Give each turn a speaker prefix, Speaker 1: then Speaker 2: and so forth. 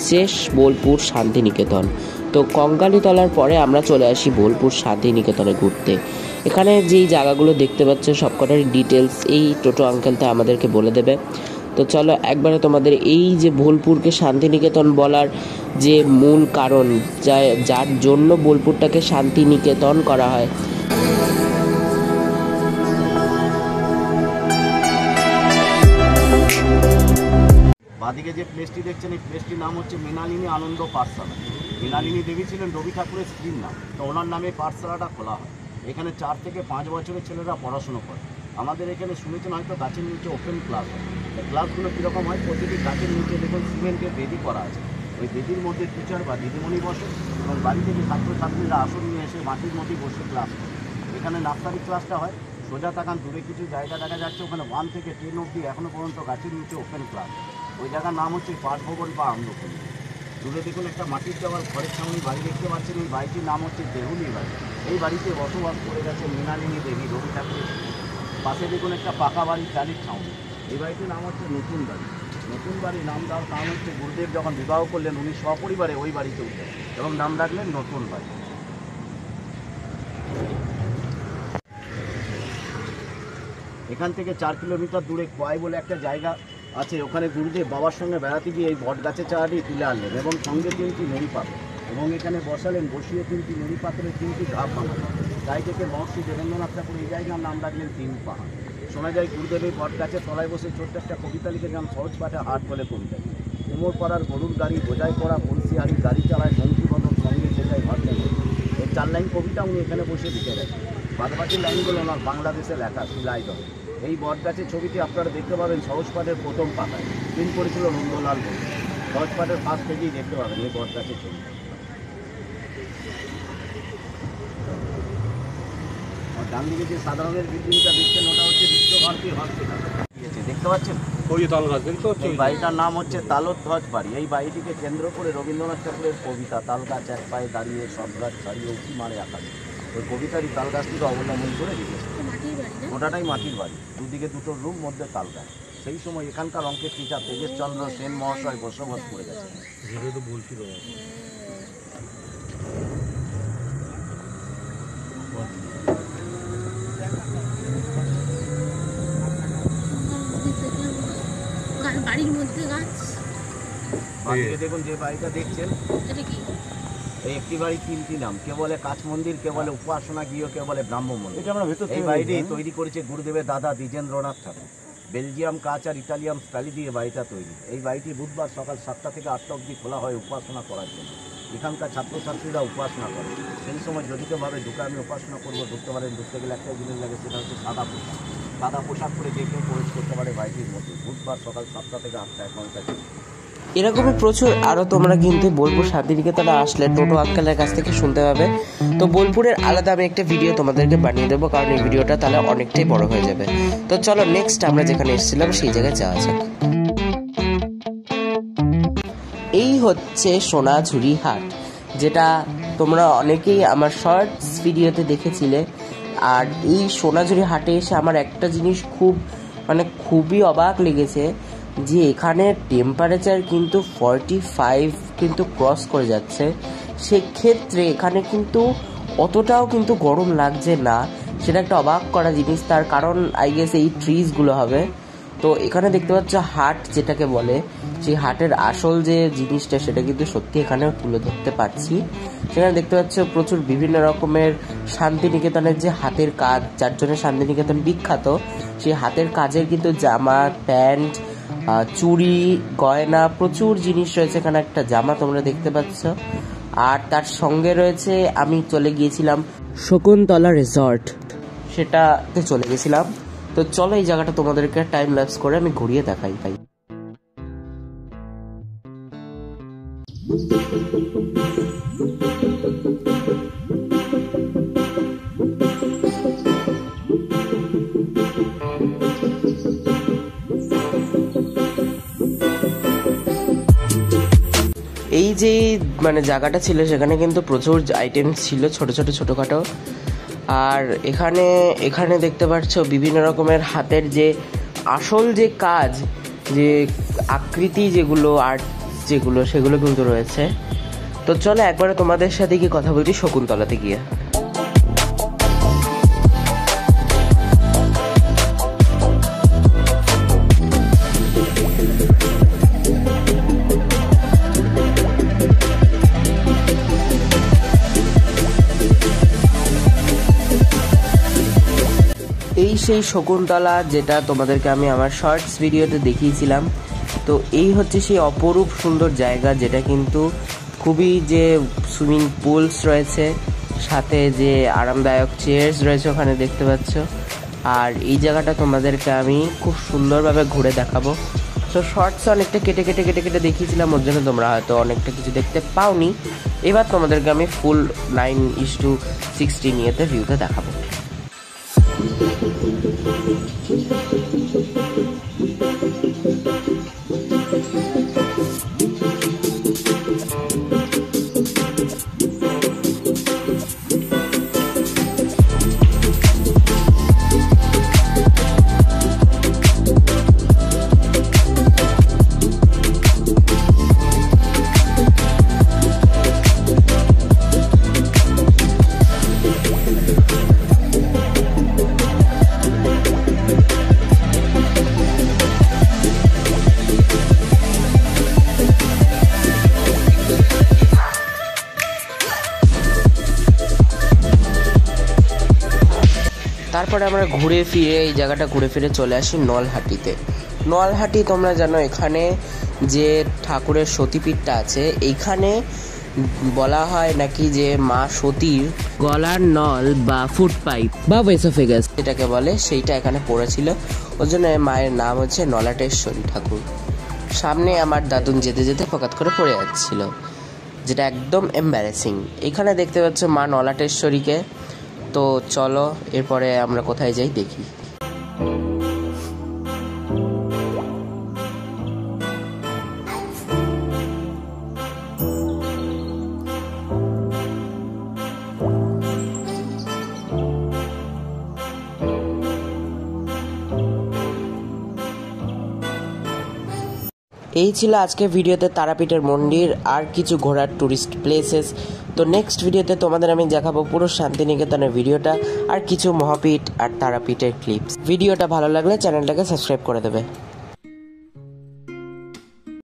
Speaker 1: শেষ বোলপুর শান্তিনিকেতন। তো কঙ্কালীতলার পরে আমরা চলে আসি বোলপুর শান্তিনিকেতনে ঘুরতে। এখানে যেই জায়গাগুলো দেখতে পাচ্ছ সবকটারই ডিটেলস এই টোটো আঙ্কেলটা আমাদেরকে বলে দেবে। তো চলো একবারে তোমাদের এই যে বোলপুরকে শান্তিনিকেতন বলার যে মূল কারণ, যার জন্য বোলপুরটাকে শান্তিনিকেতন করা হয়।
Speaker 2: বাদিকে যে প্লেসটি দেখছেন এই প্লেসটির নাম হচ্ছে মৃণালিনী আনন্দ পাঠশালা। মৃণালিনী দেবী ছিলেন রবি ঠাকুরের স্ত্রীর নাম, তো ওনার নামে পাঠশালাটা খোলা হয়। এখানে 4 থেকে 5 বছরের ছেলেরা পড়াশুনো করে। আমাদের এখানে শুনেছেন হয়তো গাছের নিচে ওপেন ক্লাস হয়। এই ক্লাসগুলো কীরকম হয়, প্রতিটি গাছের নিচে দেখুন সিমেন্টের বেদি করা আছে। ওই বেদির মধ্যে টিচার বা দিদিমণি বসে এবং বাড়ি থেকে ছাত্রছাত্রীরা আসন নিয়ে এসে মাটির মধ্যে বসে ক্লাস করে। এখানে নার্সারি ক্লাসটা হয়। সোজা তাকান দূরে কিছু জায়গা দেখা যাচ্ছে, ওখানে 1 থেকে 10 অবধি এখনও পর্যন্ত গাছের নিচে ওপেন ক্লাস। ওই জায়গার নাম হচ্ছে পাঠভবন বা আম্রপল্লী। দূরে দেখুন একটা মাটির দেওয়াল ঘরের সামনে বাড়ি দেখতে পাচ্ছেন, এই বাড়িটির নাম হচ্ছে দেহুলি বাড়ি। এই বাড়িতে বসবাস করে গেছে মৃণালিনী দেবী, রবি ঠাকুরের। পাশে দেখুন একটা পাকা বাড়ি, টালির ছাউনি। এই বাড়িটির নাম হচ্ছে নতুন বাড়ি। নতুন বাড়ি নাম দেওয়ার কারণ হচ্ছে গুরুদেব যখন বিবাহ করলেন উনি সপরিবারে ওই বাড়িতে উঠলেন এবং নাম রাখলেন নতুন বাড়ি। এখান থেকে 4 কিলোমিটার দূরে কোয়াই বলে একটা জায়গা আছে, ওখানে গুরুদেব বাবার সঙ্গে বেড়াতে গিয়ে এই বট গাছের চারাটি তুলে আনলেন এবং সঙ্গে 3টি নড়ি পাত্র এবং এখানে বসালেন, বসিয়ে 3টি নড়ি পাত্রের 3টি ধাপ বানালেন। তাই থেকে মহর্ষি দেবেন্দ্রনাথ ঠাকুর এই জায়গার নাম রাখলেন 3 পাহাড়। শোনা যায় গুরুদেব এই বট গাছের তলায় বসে ছোট্ট একটা কবিতা লিখেছিলাম, সহজ পাঠে হাট বলে কবিতা। কোমর পাড়ার গরুর গাড়ি, বোঝাই পড়া বংশীহারি, গাড়ি চালায় বংশীবদন, সঙ্গে সেটাই ভাবলেন। এই 4 লাইন কবিতা উনি এখানে বসে লিখে গেছেন। বাদবাকি লাইনগুলো ওনার বাংলাদেশে লেখা শিলায় ধরে। এই বট গাছের ছবিটি আপনারা দেখতে পাবেন সহজপাঠের প্রথম পাতায়, প্রিন্ট করেছিল নন্দলাল বসু। সহজপাঠের ফার্স্ট পেজেই দেখতে পাবেন এই বট গাছের ছবি। আর ডান দিকে যে সাধারণের বিল্ডিংটা দেখছেন ওটা হচ্ছে বিশ্বভারতী হসপিটাল। দেখতে পাচ্ছেন এই বাড়িটার নাম হচ্ছে তালধ্বজ বাড়ি। এই বাড়িটিকে কেন্দ্র করে রবীন্দ্রনাথ ঠাকুরের কবিতা তাল গাছ এক পায়ে দাঁড়িয়ে সব গাছ ছাড়িয়ে উঁকি মারে আকাশে, ওই কবিতারই তাল গাছটিকে অবলম্বন করে দিয়েছে। ওটাটাই মাটির বাড়ি, দুদিকে 2টো রুম, মধ্যে তাল গাছ। সেই সময় এখানকার অঙ্কের টিচার তেজেশ চন্দ্র সেন মহাশয় বসবাস করে গেছেন।
Speaker 3: বাড়ির মধ্যে গাছ।
Speaker 2: বাড়িতে দেখুন যে বাড়িটা দেখছেন, এই একটি বাড়ি 3টি নাম, কে বলে কাচ মন্দির, কে বলে উপাসনা গৃহ, কে বলে ব্রাহ্ম মন্দির। এই বাড়িটি তৈরি করেছে গুরুদেবের দাদা দ্বিজেন্দ্রনাথ ঠাকুর। বেলজিয়াম কাচ আর ইটালিয়ান স্টাইল দিয়ে বাড়িটা তৈরি। এই বাড়িটি বুধবার সকাল 7টা থেকে 8টা অবধি খোলা হয় উপাসনা করার জন্য। এখানকার ছাত্রছাত্রীরা উপাসনা করে। সেই সময় জড়িতভাবে ঢুকে আমি উপাসনা করবো, ঢুকতে পারেন। ঢুকতে গেলে একটা জিনিস লাগে, সেটা হচ্ছে সাদা পোশাক। সাদা পোশাক পরে যে কেউ প্রবেশ করতে পারে বাড়িটির মধ্যে। বুধবার সকাল 7টা থেকে 8টা, 1 ঘন্টা।
Speaker 1: এরকমই প্রচুর আরও তোমরা কিন্তু বোলপুর শান্তিনিকেতনে আসলে টোটো আঙ্কেলের কাছ থেকে শুনতে পাবে। তো বোলপুরের আলাদা আমি একটা ভিডিও তোমাদেরকে বানিয়ে দেবো, কারণ এই ভিডিওটা তাহলে অনেকটাই বড় হয়ে যাবে। তো চলো নেক্সট আমরা যেখানে এসেছিলাম সেই জায়গায় যাওয়া যাক। এই হচ্ছে সোনাঝুরি হাট, যেটা তোমরা অনেকেই আমার শর্টস ভিডিওতে দেখেছিলে। আর এই সোনাঝুরি হাটে এসে আমার একটা জিনিস খুবই অবাক লেগেছে, যে এখানে টেম্পারেচার কিন্তু 45 কিন্তু ক্রস করে যাচ্ছে। সেক্ষেত্রে এখানে কিন্তু অতটাও কিন্তু গরম লাগছে না, সেটা একটা অবাক করা জিনিস। তার কারণ আই গেস এই ট্রিজগুলো হবে। তো এখানে দেখতে পাচ্ছ হাট যেটাকে বলে, সেই হাটের আসল যে জিনিসটা সেটা কিন্তু সত্যি এখানে তুলে ধরতে পারছি। সেখানে দেখতে পাচ্ছ প্রচুর বিভিন্ন রকমের শান্তিনিকেতনের যে হাতের কাজ, যার জন্য শান্তিনিকেতন বিখ্যাত, সেই হাতের কাজের কিন্তু জামা, প্যান্ট, চুড়ি, গয়না, প্রচুর জিনিস রয়েছে। এখানে একটা জামা তোমরা দেখতে পাচ্ছ। আর তার সঙ্গে রয়েছে, আমি চলে গিয়েছিলাম শকুন্তলা রিসর্ট, সেটাতে চলে গেছিলাম। তো চলো এই জায়গাটা তোমাদেরকে টাইম ল্যাপস করে আমি ঘুরিয়ে দেখাই। এই যে জায়গাটা ছিল, সেখানে কিন্তু প্রচুর আইটেম ছিল, ছোটোখাটো। আর এখানে দেখতে পাচ্ছ বিভিন্ন রকমের হাতের যে আসল যে কাজ, যে আকৃতি, যেগুলো আর্ট যেগুলো সেগুলো কিন্তু রয়েছে। তো চলো একবারে তোমাদের সাথে কি কথা বলছি শকুন্তলাতে গিয়ে। এই সেই শকুন্তলা যেটা তোমাদেরকে আমি আমার শর্টস ভিডিওতে দেখিয়েছিলাম। তো এই হচ্ছে সেই অপরূপ সুন্দর জায়গা, যেটা কিন্তু খুবই যে সুইমিং পুলস রয়েছে, সাথে যে আরামদায়ক চেয়ার্স রয়েছে ওখানে দেখতে পাচ্ছ। আর এই জায়গাটা তোমাদেরকে আমি খুব সুন্দরভাবে ঘুরে দেখাবো। তো শর্টস অনেকটা কেটে কেটে কেটে কেটে দেখিয়েছিলাম, ওর জন্য তোমরা হয়তো অনেকটা কিছু দেখতে পাওনি। এবার তোমাদেরকে আমি ফুল 9:60 নিয়েতে ভিউতে দেখাবো। তারপরে আমরা ঘুরে ফিরে এই জায়গাটা ঘুরে ফিরে চলে আসি নলহাটিতে। নলহাটি তোমরা জানো এখানে যে ঠাকুরের সতীপীঠটা আছে, এইখানে বলা হয় নাকি যে মা সতীর গলার নল বা ফুড পাইপ বা ওয়েসোফেগাস যেটাকে বলে সেইটা এখানে পড়েছিল, ওই জন্য মায়ের নাম হচ্ছে নলাটেশ্বরী ঠাকুর। সামনে আমার দাদুন যেতে যেতে ফকাত করে পড়ে যাচ্ছিল, যেটা একদম এম্বারেসিং। এখানে দেখতে পাচ্ছ মা নলাটেশ্বরীকে। তো চলো এরপরে আমরা কোথায় যাই দেখি। এই ছিল আজকে ভিডিওতে তারাপীঠের মন্দির আর কিছু ঘোরার টুরিস্ট প্লেসেস। তো নেক্সট ভিডিওতে তোমাদের আমি দেখাবো পুরো শান্তিনিকেতনের ভিডিওটা আর কিছু মহাপীঠ আর তারাপীঠের ক্লিপস। ভিডিওটা ভালো লাগলে চ্যানেলটাকে সাবস্ক্রাইব করে দেবে।